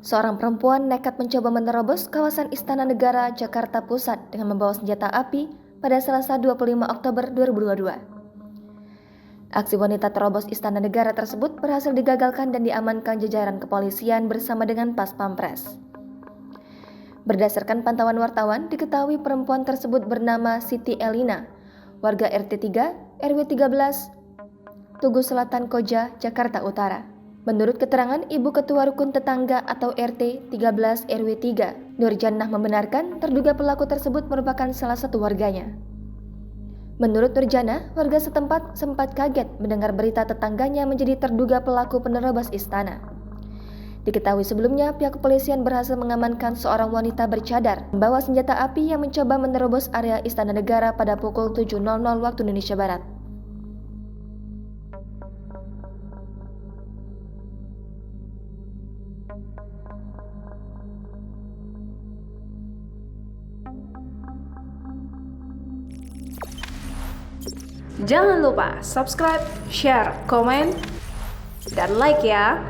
Seorang perempuan nekat mencoba menerobos kawasan Istana Negara, Jakarta Pusat dengan membawa senjata api pada Selasa 25 Oktober 2022. Aksi wanita terobos Istana Negara tersebut berhasil digagalkan dan diamankan jajaran kepolisian bersama dengan Pas Pampres. Berdasarkan pantauan wartawan, diketahui perempuan tersebut bernama Siti Elina, warga RT 3, RW 13, Tugu Selatan Koja, Jakarta Utara. Menurut keterangan Ibu Ketua Rukun Tetangga atau RT 13 RW 3, Nur Jannah membenarkan terduga pelaku tersebut merupakan salah satu warganya. Menurut Nur Jannah, warga setempat sempat kaget mendengar berita tetangganya menjadi terduga pelaku penerobos istana. Diketahui sebelumnya, pihak kepolisian berhasil mengamankan seorang wanita bercadar membawa senjata api yang mencoba menerobos area Istana Negara pada pukul 7.00 waktu Indonesia Barat. Jangan lupa subscribe, share, komen, dan like ya.